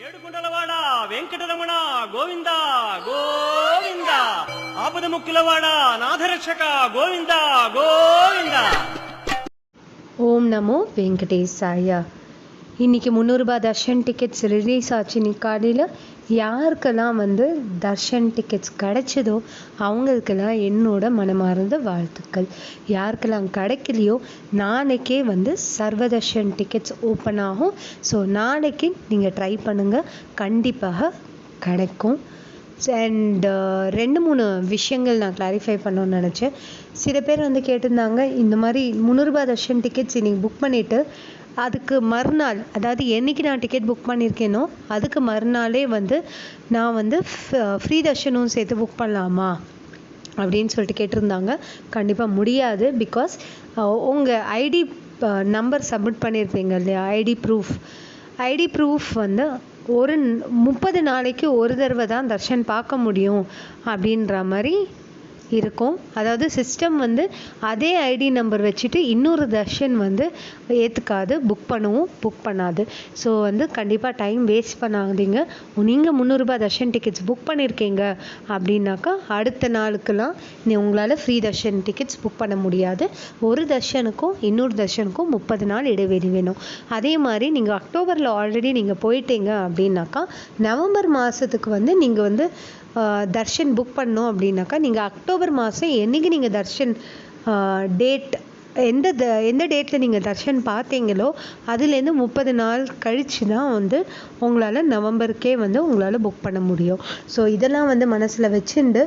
ఏడుకుంటలవాడ వెంకటరమణ గోవింద గోవింద ఆపద ముక్కులవాడ నాథరక్షక గోవింద గోవింద. ஓம் நமோ வெங்கடேசாயா. இன்றைக்கி 300 ரூபாய் தர்ஷன் டிக்கெட்ஸ் ரிலீஸ் ஆச்சு. இன்னைக்கு காலையில் யாருக்கெல்லாம் தர்ஷன் டிக்கெட்ஸ் கிடைச்சதோ அவங்களுக்கெல்லாம் என்னோட மனமார்ந்த வாழ்த்துக்கள். யாருக்கெல்லாம் கிடைக்கலையோ நாளைக்கே சர்வதர்ஷன் டிக்கெட்ஸ் ஓப்பன் ஆகும். ஸோ நாளைக்கு நீங்கள் ட்ரை பண்ணுங்கள், கண்டிப்பாக கிடைக்கும். அண்ட் 2-3 விஷயங்கள் நான் கிளாரிஃபை பண்ணணும்னு நினச்சேன். சில பேர் கேட்டிருந்தாங்க, இந்த மாதிரி 300 ரூபாய் தர்ஷன் டிக்கெட்ஸ் இன்றைக்கி புக் பண்ணிவிட்டு அதுக்கு மறுநாள், அதாவது என்றைக்கு நான் டிக்கெட் புக் பண்ணியிருக்கேனோ அதுக்கு மறுநாளே நான் ஃப்ரீ தர்ஷனும் சேர்த்து புக் பண்ணலாமா அப்படின்னு சொல்லிட்டு கேட்டிருந்தாங்க. கண்டிப்பாக முடியாது. பிகாஸ் உங்கள் ஐடி நம்பர் சப்மிட் பண்ணியிருப்பீங்க இல்லையா, ஐடி ப்ரூஃப் ஒரு 30 நாளைக்கு ஒரு தடவை தான் தர்ஷன் பார்க்க முடியும் அப்படின்ற மாதிரி இருக்கும். அதாவது சிஸ்டம் அதே ஐடி நம்பர் வச்சுட்டு இன்னொரு தர்ஷன் ஏற்றுக்காது, புக் பண்ணாது. ஸோ கண்டிப்பாக டைம் வேஸ்ட் பண்ணாதீங்க. நீங்கள் 300 ரூபாய் தர்ஷன் டிக்கெட்ஸ் புக் பண்ணியிருக்கீங்க அப்படின்னாக்கா அடுத்த நாளுக்கெல்லாம் உங்களால் ஃப்ரீ தர்ஷன் டிக்கெட்ஸ் புக் பண்ண முடியாது. ஒரு தர்ஷனுக்கும் இன்னொரு தர்ஷனுக்கும் 30 நாள் இடைவெளி வேணும். அதே மாதிரி நீங்கள் அக்டோபரில் ஆல்ரெடி நீங்கள் போயிட்டீங்க அப்படின்னாக்கா நவம்பர் மாதத்துக்கு நீங்கள் தர்ஷன் புக் பண்ணோம் அப்படின்னாக்கா நீங்கள் அக்டோபர் மாதம் என்றைக்கு நீங்கள் தர்ஷன் டேட் எந்த டேட்டில் நீங்கள் தர்ஷன் பார்த்தீங்களோ அதுலேருந்து 30 நாள் கழித்து தான் உங்களால் நவம்பருக்கே உங்களால் புக் பண்ண முடியும். ஸோ இதெல்லாம் மனசில் வச்சுண்டு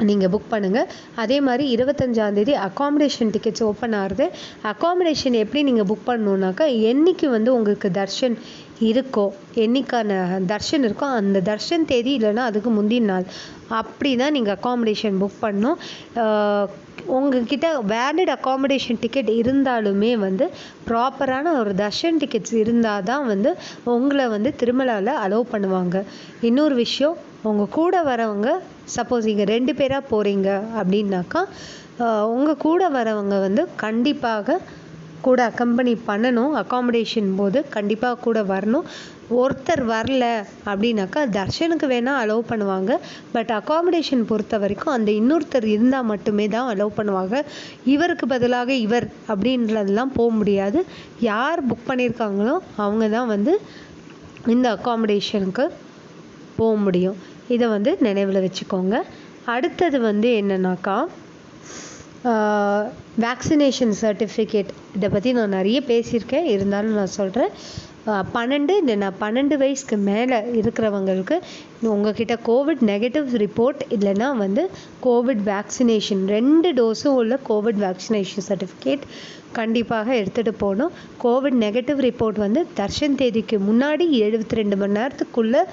நீங்கள் புக் பண்ணுங்கள். அதே மாதிரி 25ஆம் தேதி அகாமடேஷன் டிக்கெட்ஸ் ஓப்பன் ஆகுது. அகாமடேஷன் எப்படி நீங்கள் புக் பண்ணணுன்னாக்கா என்றைக்கு உங்களுக்கு தர்ஷன் இருக்கோ, என்றைக்கான தர்ஷன் இருக்கோ அந்த தர்ஷன் தேதி இல்லைன்னா அதுக்கு முந்தின நாள் அப்படி தான் நீங்கள் அகாமடேஷன் புக் பண்ணணும். உங்ககிட்ட வேலிட் அகாமடேஷன் டிக்கெட் இருந்தாலுமே ப்ராப்பரான ஒரு தர்ஷன் டிக்கெட்ஸ் இருந்தால் தான் உங்களை திருமலாவில் அலோவ் பண்ணுவாங்க. இன்னொரு விஷயம், உங்கள் கூட வரவங்க சப்போஸ் நீங்கள் 2 பேராக போகிறீங்க அப்படின்னாக்கா உங்கள் கூட வரவங்க கண்டிப்பாக கூட அக்கம்பெனி பண்ணணும். அகாமடேஷன் போது கண்டிப்பாக கூட வரணும். ஒருத்தர் வரல அப்படின்னாக்கா தர்ஷனுக்கு வேணால் அலோவ் பண்ணுவாங்க. பட் அகாமடேஷன் பொறுத்த வரைக்கும் அந்த இன்னொருத்தர் இருந்தால் மட்டுமே தான் அலோவ் பண்ணுவாங்க. இவருக்கு பதிலாக இவர் அப்படின்றதெல்லாம் போக முடியாது. யார் புக் பண்ணியிருக்காங்களோ அவங்க தான் இந்த அகாமடேஷனுக்கு போக முடியும். இதை நினைவில் வச்சுக்கோங்க. அடுத்தது என்னன்னாக்கா வேக்சினேஷன் சர்டிஃபிகேட். இதை பற்றி நான் நிறைய பேசியிருக்கேன், இருந்தாலும் நான் சொல்கிறேன். 12 வயசுக்கு மேலே இருக்கிறவங்களுக்கு உங்ககிட்ட கோவிட் நெகட்டிவ் ரிப்போர்ட் இல்லைன்னா கோவிட் வேக்சினேஷன் 2 டோஸும் உள்ள கோவிட் வேக்சினேஷன் சர்டிஃபிகேட் கண்டிப்பாக எடுத்துகிட்டு போகணும். கோவிட் நெகட்டிவ் ரிப்போர்ட் தர்ஷன் தேதிக்கு முன்னாடி 72 மணி நேரத்துக்குள்ளே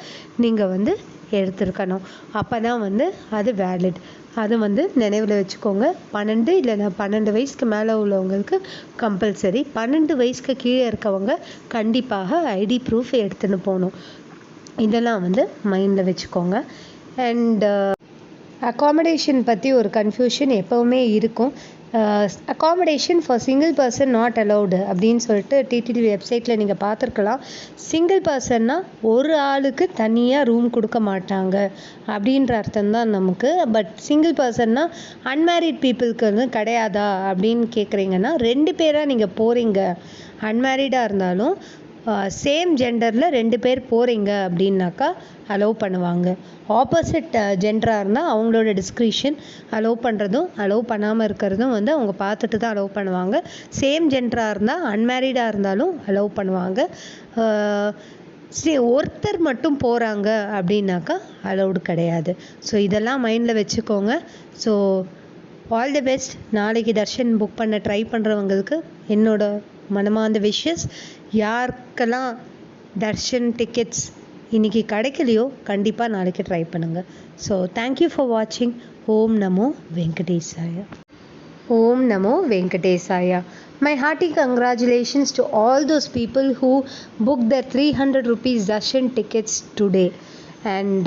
நீங்கள் எடுத்துருக்கணும். அப்போ தான் அது வேலிட். அது நினைவில் வச்சுக்கோங்க. 12 இல்லைன்னா 12 வயசுக்கு மேலே உள்ளவங்களுக்கு கம்பல்சரி. 12 வயசுக்கு கீழே இருக்கவங்க கண்டிப்பாக ஐடி ப்ரூஃப் எடுத்துன்னு போகணும். இதெல்லாம் மைண்டில் வச்சுக்கோங்க. அண்ட் அகாமடேஷன் பற்றி ஒரு கன்ஃபியூஷன் எப்போவுமே இருக்கும். Accommodation for single person not allowed அப்படின்னு சொல்லிட்டு டிடிடி வெப்சைட்டில் நீங்கள் பார்த்துருக்கலாம். சிங்கிள் பர்சன்னா ஒரு ஆளுக்கு தனியாக ரூம் கொடுக்க மாட்டாங்க அப்படின்ற அர்த்தம் தான் நமக்கு. பட் சிங்கிள் பர்சன்னா அன்மேரிட் பீப்புளுக்கு கிடையாதா அப்படின்னு கேட்குறீங்கன்னா, 2 பேராக நீங்கள் போகிறீங்க, அன்மேரிடாக இருந்தாலும் சேம் ஜெண்டரில் 2 பேர் போகிறீங்க அப்படின்னாக்கா அலோவ் பண்ணுவாங்க. ஆப்போசிட் ஜெண்டராக இருந்தால் அவங்களோட டிஸ்க்ரிஷன் அலோவ் பண்ணுறதும் அலோவ் பண்ணாமல் இருக்கிறதும் அவங்க பார்த்துட்டு தான் அலோவ் பண்ணுவாங்க. சேம் ஜெண்டராக இருந்தால் அன்மேரிடாக இருந்தாலும் அலோவ் பண்ணுவாங்க. ஒருத்தர் மட்டும் போகிறாங்க அப்படின்னாக்கா அலோவ்டு கிடையாது. ஸோ இதெல்லாம் மைண்டில் வச்சுக்கோங்க. So all the best. நாளைக்கு தர்ஷன் புக் பண்ண ட்ரை பண்ணுறவங்களுக்கு என்னோட மனமார்ந்த விஷஸ். யாருக்கெல்லாம் தர்ஷன் டிக்கெட்ஸ் இன்றைக்கி கிடைக்கலையோ கண்டிப்பாக நாளைக்கு ட்ரை பண்ணுங்கள். ஸோ தேங்க்யூ ஃபார் வாட்சிங். ஓம் நமோ வெங்கடேசாயா. Om Namo Venkatesaya. My hearty congratulations to all those people who booked their 300 rupees darshan tickets today. And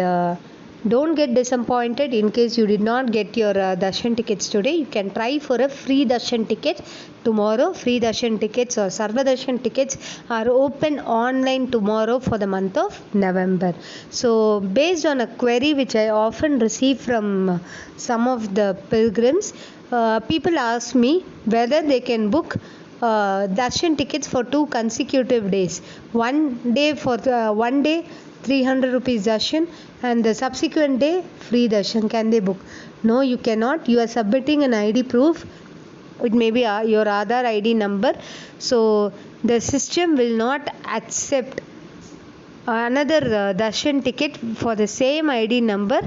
Don't get disappointed in case you did not get your darshan tickets today. You can try for a free darshan ticket tomorrow. Free darshan tickets or sarva darshan tickets are open online tomorrow for the month of November. So based on a query which I often receive from some of the pilgrims, people ask me whether they can book darshan tickets for 2 consecutive days. One day 300 rupees darshan and the subsequent day free darshan. Can they book? No, you cannot. You are submitting an ID proof. It may be your Aadhaar ID number. So the system will not accept another darshan ticket for the same ID number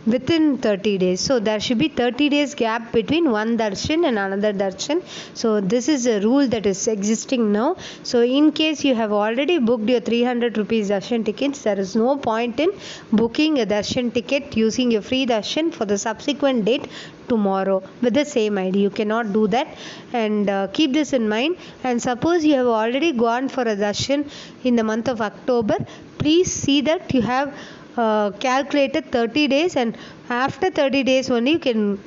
within 30 days. So there should be 30 days gap between one darshan and another darshan. So this is a rule that is existing now. So in case you have already booked your 300 rupees darshan tickets, there is no point in booking a darshan ticket using your free darshan for the subsequent date tomorrow with the same ID. You cannot do that, and keep this in mind. And suppose you have already gone for a darshan in the month of October, please see that you have calculated 30 days, and after 30 days only you can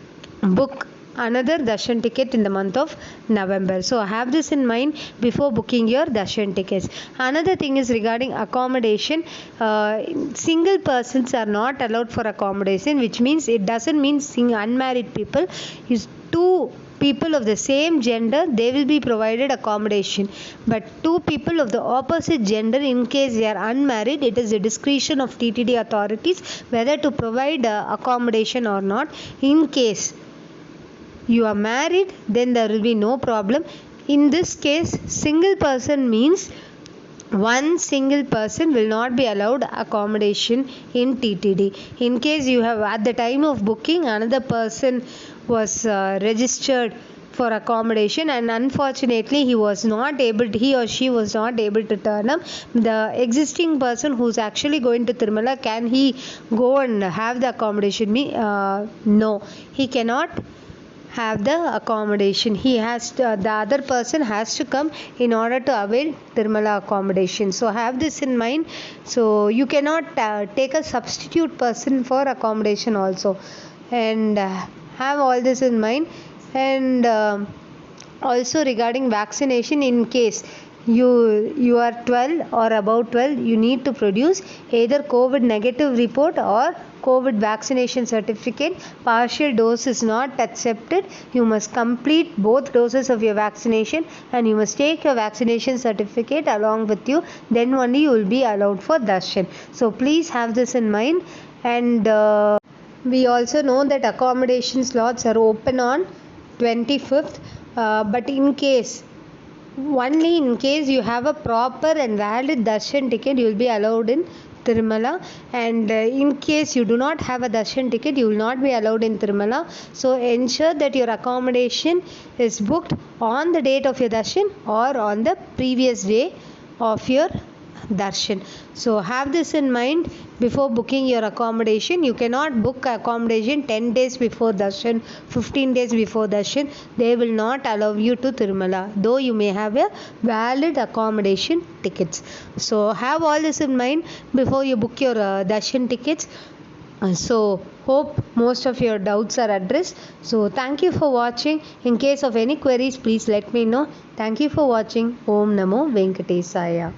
book another darshan ticket in the month of November. So have this in mind before booking your darshan tickets. Another thing is regarding accommodation. Single persons are not allowed for accommodation, which means it doesn't mean unmarried people. Is two people of the same gender, they will be provided accommodation, but two people of the opposite gender, in case they are unmarried, it is the discretion of TTD authorities whether to provide accommodation or not. In case you are married, then there will be no problem. In this case, single person means one single person will not be allowed accommodation in TTD. In case you have, at the time of booking, another person was registered for accommodation and unfortunately he or she was not able to turn up, the existing person who's actually going to Tirumala, can he go and have the accommodation? No, he cannot have the accommodation. He has to, the other person has to come in order to avail Tirumala accommodation. So have this in mind. So you cannot take a substitute person for accommodation also, and have all this in mind. And also regarding vaccination, in case you are 12 or above 12, you need to produce either COVID negative report or COVID vaccination certificate. Partial dose is not accepted. You must complete both doses of your vaccination and you must take your vaccination certificate along with you. Then only you will be allowed for darshan. So please have this in mind. And we also know that accommodation slots are open on 25th, but only in case you have a proper and valid darshan ticket, you will be allowed in Tirumala, and in case you do not have a darshan ticket, you will not be allowed in Tirumala. So ensure that your accommodation is booked on the date of your darshan or on the previous day of your darshan. So have this in mind before booking your accommodation. You cannot book accommodation 10 days before darshan, 15 days before darshan. They will not allow you to Tirumala, though you may have a valid accommodation tickets. So have all this in mind before you book your darshan tickets. So hope most of your doubts are addressed. So thank you for watching. In case of any queries, please let me know. Thank you for watching. Om Namo Venkatesaya.